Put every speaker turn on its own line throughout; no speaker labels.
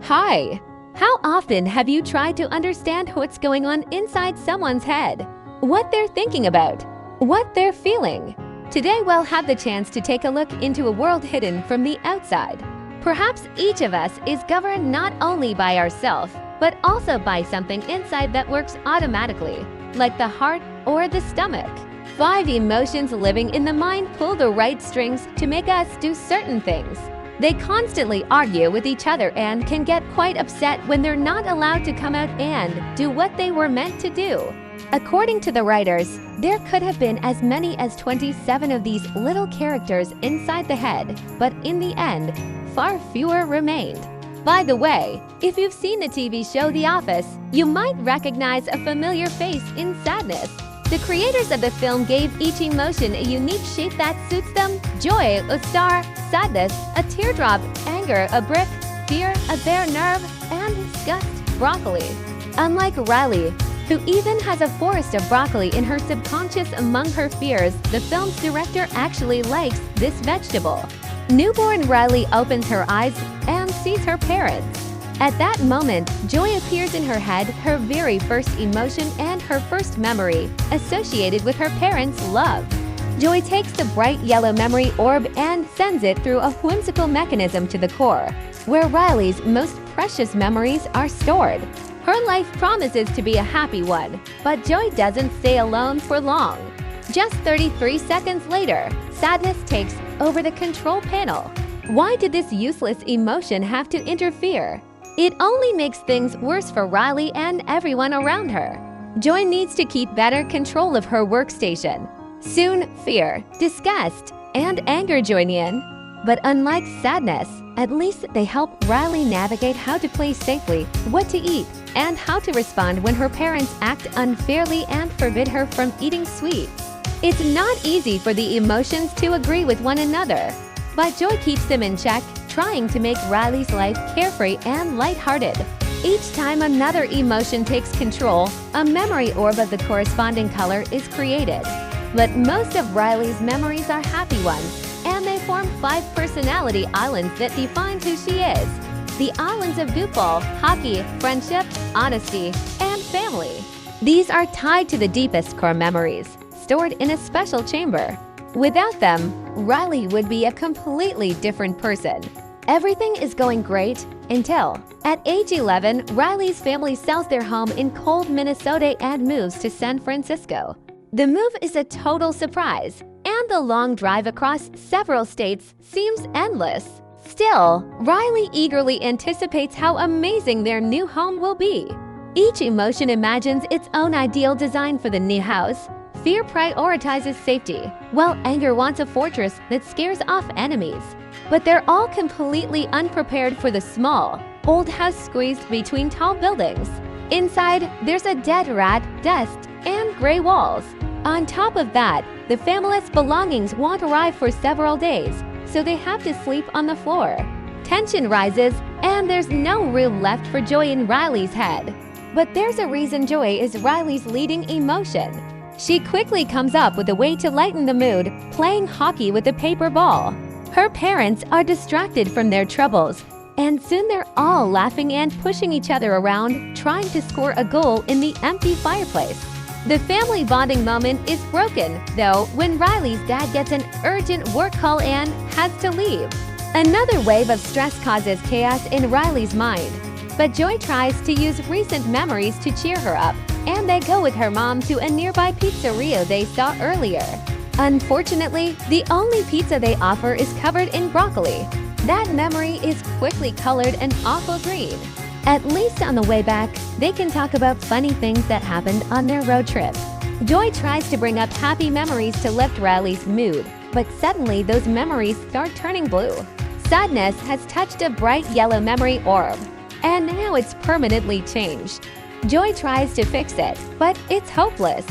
Hi! How often have you tried to understand what's going on inside someone's head? What they're thinking about? What they're feeling? Today we'll have the chance to take a look into a world hidden from the outside. Perhaps each of us is governed not only by ourselves, but also by something inside that works automatically, like the heart or the stomach. 5 emotions living in the mind pull the right strings to make us do certain things. They constantly argue with each other and can get quite upset when they're not allowed to come out and do what they were meant to do. According to the writers, there could have been as many as 27 of these little characters inside the head, but in the end, far fewer remained. By the way, if you've seen the TV show The Office, you might recognize a familiar face in Sadness. The creators of the film gave each emotion a unique shape that suits them: joy, a star; sadness, a teardrop; anger, a brick; fear, a bare nerve; and disgust, broccoli. Unlike Riley, who even has a forest of broccoli in her subconscious among her fears, the film's director actually likes this vegetable. Newborn Riley opens her eyes and sees her parents. At that moment, joy appears in her head, her very first emotion and her first memory associated with her parents' love. Joy takes the bright yellow memory orb and sends it through a whimsical mechanism to the core, where Riley's most precious memories are stored. Her life promises to be a happy one, but Joy doesn't stay alone for long. Just 33 seconds later, sadness takes over the control panel. Why did this useless emotion have to interfere? It only makes things worse for Riley and everyone around her. Joy needs to keep better control of her workstation. Soon, fear, disgust, and anger join in. But unlike sadness, at least they help Riley navigate how to play safely, what to eat, and how to respond when her parents act unfairly and forbid her from eating sweets. It's not easy for the emotions to agree with one another, but Joy keeps them in check, trying to make Riley's life carefree and lighthearted. Each time another emotion takes control, a memory orb of the corresponding color is created. But most of Riley's memories are happy ones, and they form 5 personality islands that define who she is. The islands of goofball, hockey, friendship, honesty, and family. These are tied to the deepest core memories, stored in a special chamber. Without them, Riley would be a completely different person. Everything is going great until, at age 11, Riley's family sells their home in cold Minnesota and moves to San Francisco. The move is a total surprise, and the long drive across several states seems endless. Still, Riley eagerly anticipates how amazing their new home will be. Each emotion imagines its own ideal design for the new house. Fear prioritizes safety, while anger wants a fortress that scares off enemies. But they're all completely unprepared for the small, old house squeezed between tall buildings. Inside, there's a dead rat, dust, and gray walls. On top of that, the family's belongings won't arrive for several days, so they have to sleep on the floor. Tension rises, and there's no room left for joy in Riley's head. But there's a reason joy is Riley's leading emotion. She quickly comes up with a way to lighten the mood, playing hockey with a paper ball. Her parents are distracted from their troubles, and soon they're all laughing and pushing each other around, trying to score a goal in the empty fireplace. The family bonding moment is broken, though, when Riley's dad gets an urgent work call and has to leave. Another wave of stress causes chaos in Riley's mind, but Joy tries to use recent memories to cheer her up, and they go with her mom to a nearby pizzeria they saw earlier. Unfortunately, the only pizza they offer is covered in broccoli. That memory is quickly colored an awful green. At least on the way back, they can talk about funny things that happened on their road trip. Joy tries to bring up happy memories to lift Riley's mood, but suddenly those memories start turning blue. Sadness has touched a bright yellow memory orb, and now it's permanently changed. Joy tries to fix it, but it's hopeless.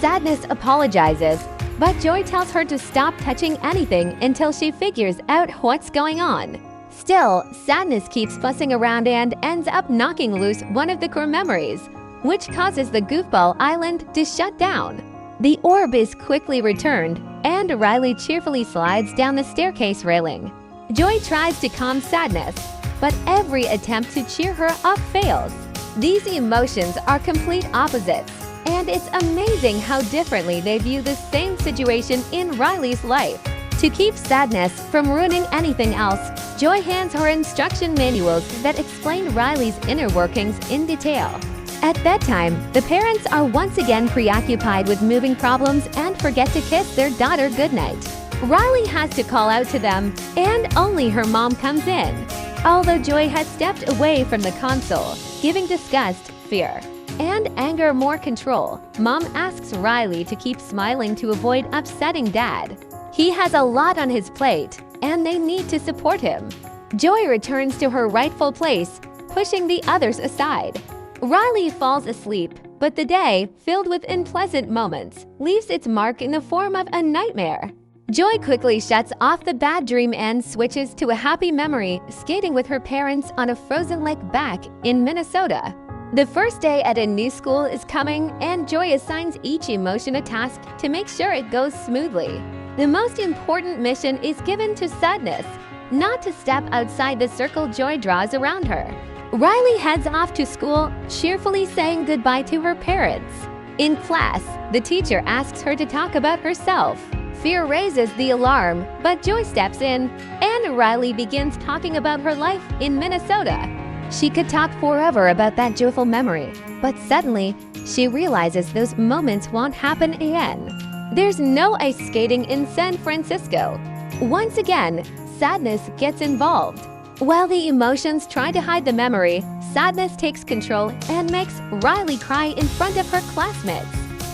Sadness apologizes, but Joy tells her to stop touching anything until she figures out what's going on. Still, Sadness keeps fussing around and ends up knocking loose one of the core memories, which causes the goofball island to shut down. The orb is quickly returned, and Riley cheerfully slides down the staircase railing. Joy tries to calm Sadness, but every attempt to cheer her up fails. These emotions are complete opposites, and it's amazing how differently they view the same situation in Riley's life. To keep sadness from ruining anything else, Joy hands her instruction manuals that explain Riley's inner workings in detail. At bedtime, the parents are once again preoccupied with moving problems and forget to kiss their daughter goodnight. Riley has to call out to them, and only her mom comes in. Although Joy has stepped away from the console, giving Disgust, fear, and anger more control, Mom asks Riley to keep smiling to avoid upsetting Dad. He has a lot on his plate, and they need to support him. Joy returns to her rightful place, pushing the others aside. Riley falls asleep, but the day, filled with unpleasant moments, leaves its mark in the form of a nightmare. Joy quickly shuts off the bad dream and switches to a happy memory, skating with her parents on a frozen lake back in Minnesota. The first day at a new school is coming, and Joy assigns each emotion a task to make sure it goes smoothly. The most important mission is given to Sadness, not to step outside the circle Joy draws around her. Riley heads off to school, cheerfully saying goodbye to her parents. In class, the teacher asks her to talk about herself. Fear raises the alarm, but Joy steps in, and Riley begins talking about her life in Minnesota. She could talk forever about that joyful memory, but suddenly, she realizes those moments won't happen again. There's no ice skating in San Francisco. Once again, sadness gets involved. While the emotions try to hide the memory, sadness takes control and makes Riley cry in front of her classmates.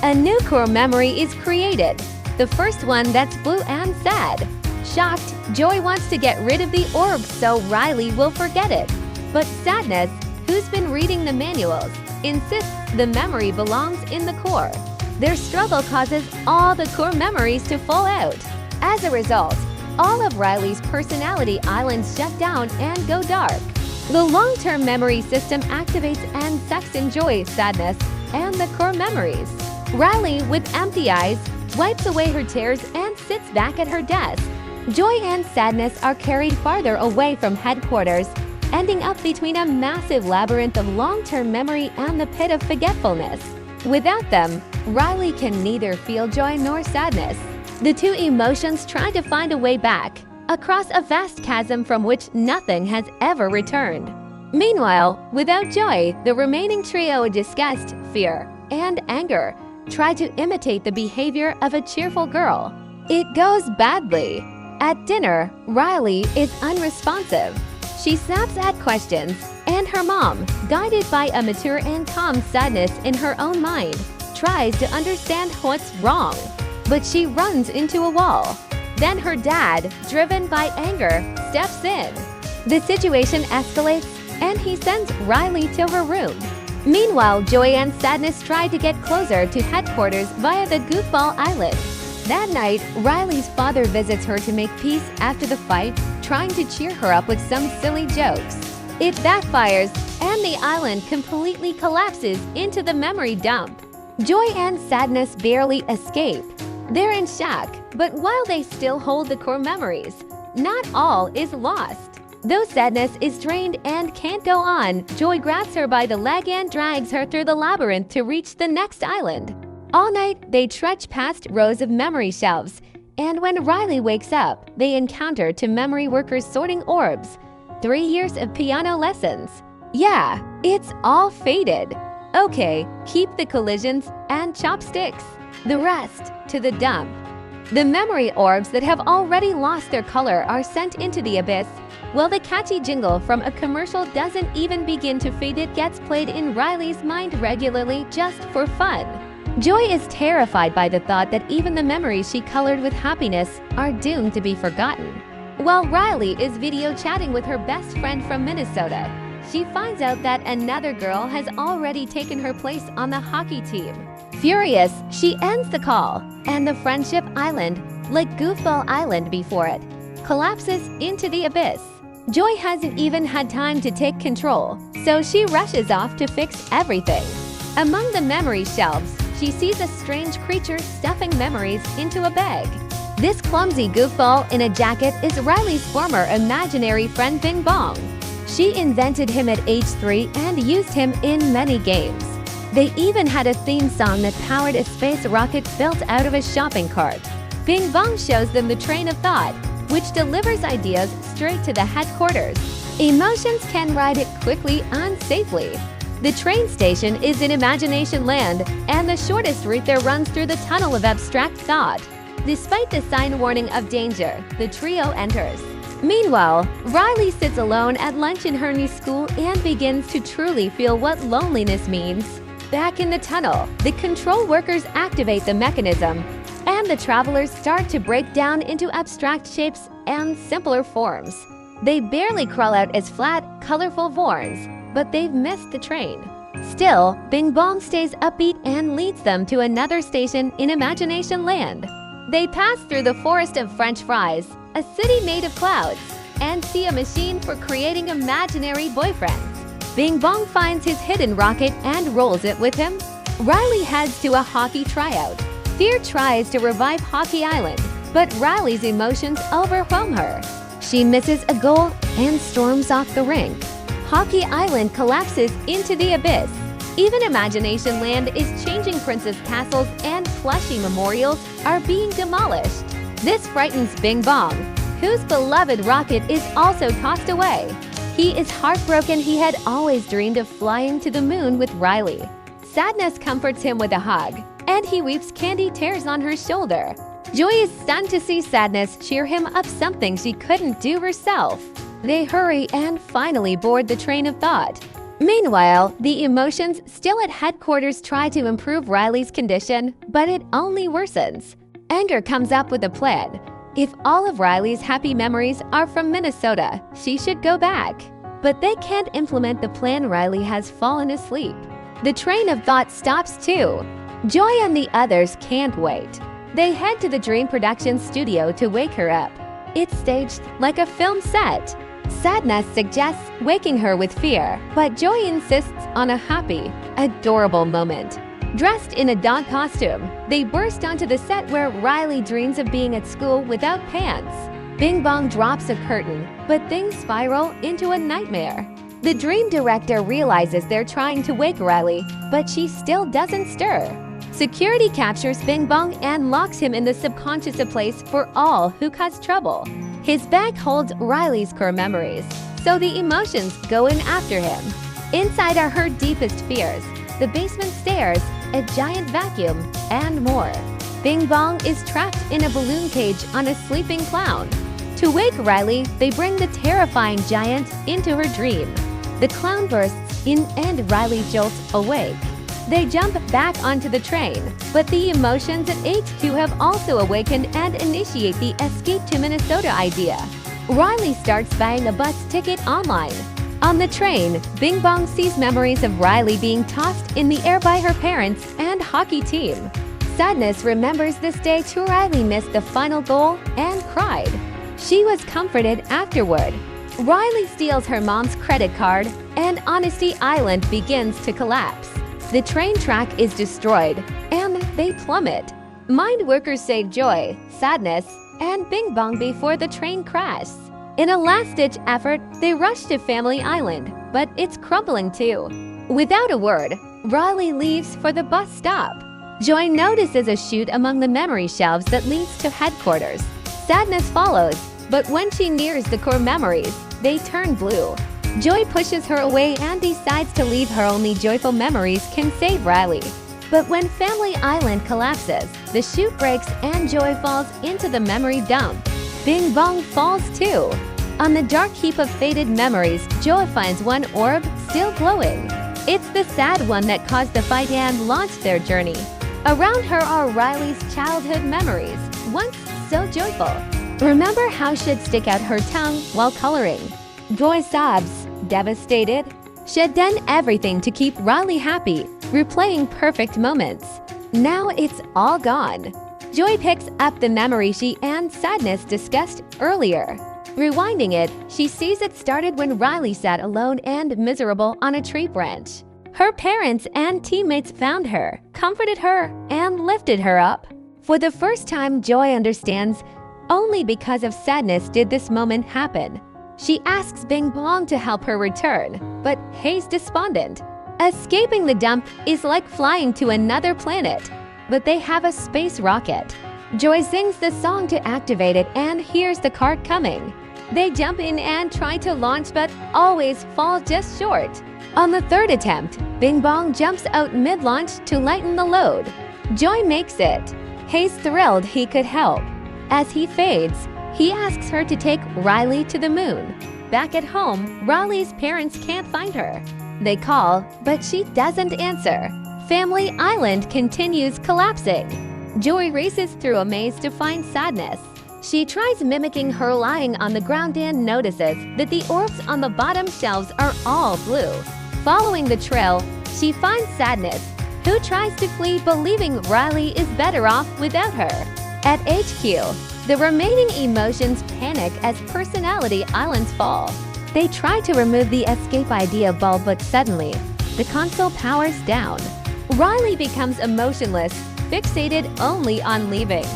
A new core memory is created, the first one that's blue and sad. Shocked, Joy wants to get rid of the orb so Riley will forget it. But Sadness, who's been reading the manuals, insists the memory belongs in the core. Their struggle causes all the core memories to fall out. As a result, all of Riley's personality islands shut down and go dark. The long-term memory system activates and sucks in Joy, Sadness, and the core memories. Riley, with empty eyes, wipes away her tears and sits back at her desk. Joy and Sadness are carried farther away from headquarters, ending up between a massive labyrinth of long-term memory and the pit of forgetfulness. Without them, Riley can neither feel joy nor sadness. The two emotions try to find a way back, across a vast chasm from which nothing has ever returned. Meanwhile, without Joy, the remaining trio of disgust, fear, and anger try to imitate the behavior of a cheerful girl. It goes badly. At dinner, Riley is unresponsive. She snaps at questions, and her mom, guided by a mature and calm sadness in her own mind, tries to understand what's wrong. But she runs into a wall. Then her dad, driven by anger, steps in. The situation escalates, and he sends Riley to her room. Meanwhile, Joy and Sadness try to get closer to headquarters via the Goofball Island. That night, Riley's father visits her to make peace after the fight, trying to cheer her up with some silly jokes. It backfires, and the island completely collapses into the memory dump. Joy and Sadness barely escape. They're in shock, but while they still hold the core memories, not all is lost. Though Sadness is drained and can't go on, Joy grabs her by the leg and drags her through the labyrinth to reach the next island. All night, they trudge past rows of memory shelves, and when Riley wakes up, they encounter two memory workers sorting orbs. 3 years of piano lessons. Yeah, it's all faded. Okay, keep the collisions and chopsticks. The rest to the dump. The memory orbs that have already lost their color are sent into the abyss, while the catchy jingle from a commercial doesn't even begin to fade. It gets played in Riley's mind regularly just for fun. Joy is terrified by the thought that even the memories she colored with happiness are doomed to be forgotten. While Riley is video chatting with her best friend from Minnesota, she finds out that another girl has already taken her place on the hockey team. Furious, she ends the call, and the Friendship Island, like Goofball Island before it, collapses into the abyss. Joy hasn't even had time to take control, so she rushes off to fix everything. Among the memory shelves, she sees a strange creature stuffing memories into a bag. This clumsy goofball in a jacket is Riley's former imaginary friend Bing Bong. She invented him at age 3 and used him in many games. They even had a theme song that powered a space rocket built out of a shopping cart. Bing Bong shows them the train of thought, which delivers ideas straight to the headquarters. Emotions can ride it quickly and safely. The train station is in imagination land, and the shortest route there runs through the tunnel of abstract thought. Despite the sign warning of danger, the trio enters. Meanwhile, Riley sits alone at lunch in her new school and begins to truly feel what loneliness means. Back in the tunnel, the control workers activate the mechanism, and the travelers start to break down into abstract shapes and simpler forms. They barely crawl out as flat, colorful forms, but they've missed the train. Still, Bing Bong stays upbeat and leads them to another station in imagination land. They pass through the forest of French fries, a city made of clouds, and see a machine for creating imaginary boyfriends. Bing Bong finds his hidden rocket and rolls it with him. Riley heads to a hockey tryout. Fear tries to revive Hockey Island, but Riley's emotions overwhelm her. She misses a goal and storms off the rink. Hockey Island collapses into the abyss. Even Imagination Land is changing. Princess castles and plushy memorials are being demolished. This frightens Bing Bong, whose beloved rocket is also tossed away. He is heartbroken. He had always dreamed of flying to the moon with Riley. Sadness comforts him with a hug, and he weeps. Candy tears on her shoulder. Joy is stunned to see Sadness cheer him up, something she couldn't do herself. They hurry and finally board the train of thought. Meanwhile, the emotions still at headquarters try to improve Riley's condition, but it only worsens. Anger comes up with a plan. If all of Riley's happy memories are from Minnesota, she should go back. But they can't implement the plan. Riley has fallen asleep. The train of thought stops too. Joy and the others can't wait. They head to the Dream Production studio to wake her up. It's staged like a film set. Sadness suggests waking her with fear, but Joy insists on a happy, adorable moment. Dressed in a dog costume, they burst onto the set where Riley dreams of being at school without pants. Bing Bong drops a curtain, but things spiral into a nightmare. The dream director realizes they're trying to wake Riley, but she still doesn't stir. Security captures Bing Bong and locks him in the subconscious, a place for all who cause trouble. His bag holds Riley's core memories, so the emotions go in after him. Inside are her deepest fears, the basement stairs, a giant vacuum, and more. Bing Bong is trapped in a balloon cage on a sleeping clown. To wake Riley, they bring the terrifying giant into her dream. The clown bursts in and Riley jolts awake. They jump back onto the train, but the emotions at HQ have also awakened and initiate the escape to Minnesota idea. Riley starts buying a bus ticket online. On the train, Bing Bong sees memories of Riley being tossed in the air by her parents and hockey team. Sadness remembers this day too. Riley missed the final goal and cried. She was comforted afterward. Riley steals her mom's credit card, and Honesty Island begins to collapse. The train track is destroyed, and they plummet. Mind workers save Joy, Sadness, and Bing Bong before the train crashes. In a last-ditch effort, they rush to Family Island, but it's crumbling too. Without a word, Riley leaves for the bus stop. Joy notices a chute among the memory shelves that leads to headquarters. Sadness follows, but when she nears the core memories, they turn blue. Joy pushes her away and decides to leave. Her only joyful memories can save Riley. But when Family Island collapses, the chute breaks and Joy falls into the memory dump. Bing Bong falls too. On the dark heap of faded memories, Joy finds one orb still glowing. It's the sad one that caused the fight and launched their journey. Around her are Riley's childhood memories, once so joyful. Remember how she'd stick out her tongue while coloring. Joy sobs, devastated. She'd done everything to keep Riley happy, replaying perfect moments. Now it's all gone. Joy picks up the memory she and Sadness discussed earlier. Rewinding it, she sees it started when Riley sat alone and miserable on a tree branch. Her parents and teammates found her, comforted her, and lifted her up. For the first time, Joy understands only because of Sadness did this moment happen. She asks Bing Bong to help her return, but Hei's despondent. Escaping the dump is like flying to another planet, but they have a space rocket. Joy sings the song to activate it and hears the cart coming. They jump in and try to launch but always fall just short. On the third attempt, Bing Bong jumps out mid-launch to lighten the load. Joy makes it. Hei's thrilled he could help. As he fades, he asks her to take Riley to the moon. Back at home, Riley's parents can't find her. They call, but she doesn't answer. Family Island continues collapsing. Joy races through a maze to find Sadness. She tries mimicking her lying on the ground and notices that the orbs on the bottom shelves are all blue. Following the trail, she finds Sadness, who tries to flee believing Riley is better off without her. At HQ, the remaining emotions panic as personality islands fall. They try to remove the escape idea bulb, but suddenly, the console powers down. Riley becomes emotionless, fixated only on leaving.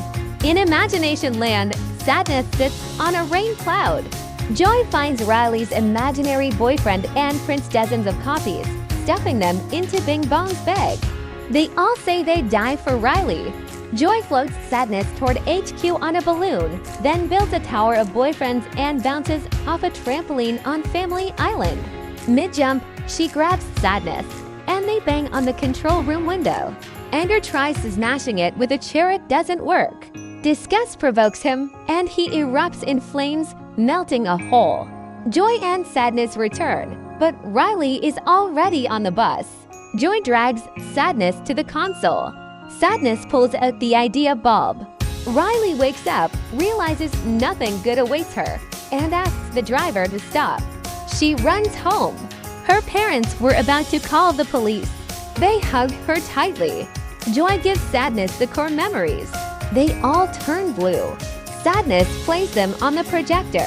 In Imagination Land, Sadness sits on a rain cloud. Joy finds Riley's imaginary boyfriend and prints dozens of copies, stuffing them into Bing Bong's bag. They all say they'd die for Riley. Joy floats Sadness toward HQ on a balloon, then builds a tower of boyfriends and bounces off a trampoline on Family Island. Mid-jump, she grabs Sadness, and they bang on the control room window. Anger tries smashing it with a chair, it doesn't work. Disgust provokes him, and he erupts in flames, melting a hole. Joy and Sadness return, but Riley is already on the bus. Joy drags Sadness to the console. Sadness pulls out the idea bulb. Riley wakes up, realizes nothing good awaits her, and asks the driver to stop. She runs home. Her parents were about to call the police. They hug her tightly. Joy gives Sadness the core memories. They all turn blue. Sadness plays them on the projector.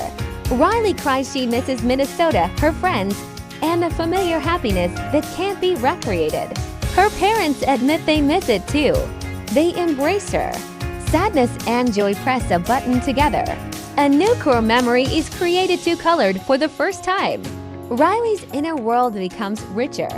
Riley cries she misses Minnesota, her friends, and the familiar happiness that can't be recreated. Her parents admit they miss it too. They embrace her. Sadness and Joy press a button together. A new core memory is created to colored for the first time. Riley's inner world becomes richer.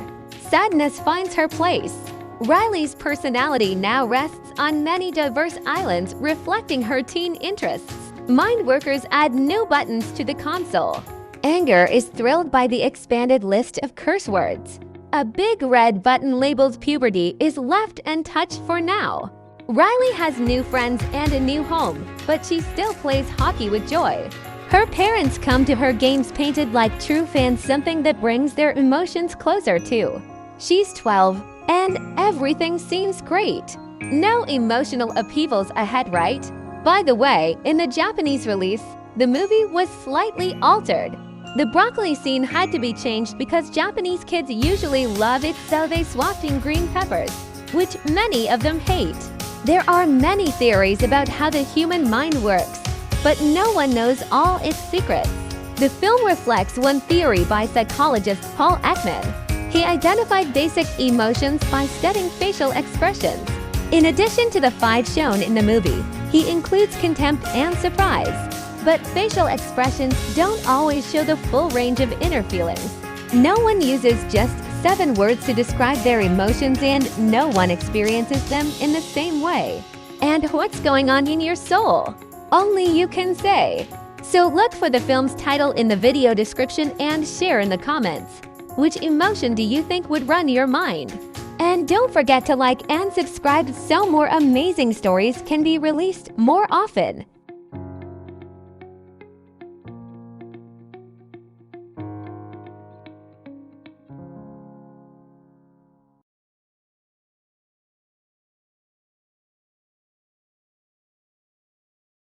Sadness finds her place. Riley's personality now rests on many diverse islands, reflecting her teen interests. Mind workers add new buttons to the console. Anger is thrilled by the expanded list of curse words. A big red button labeled puberty is left untouched for now. Riley has new friends and a new home, but she still plays hockey with Joy. Her parents come to her games painted like true fans, something that brings their emotions closer too. She's 12, and everything seems great. No emotional upheavals ahead, right? By the way, in the Japanese release, the movie was slightly altered. The broccoli scene had to be changed because Japanese kids usually love it, so they swapped in green peppers, which many of them hate. There are many theories about how the human mind works, but no one knows all its secrets. The film reflects one theory by psychologist Paul Ekman. He identified basic emotions by studying facial expressions. In addition to the 5 shown in the movie, he includes contempt and surprise. But facial expressions don't always show the full range of inner feelings. No one uses just 7 words to describe their emotions, and no one experiences them in the same way. And what's going on in your soul? Only you can say. So look for the film's title in the video description and share in the comments. Which emotion do you think would run your mind? And don't forget to like and subscribe so more amazing stories can be released more often.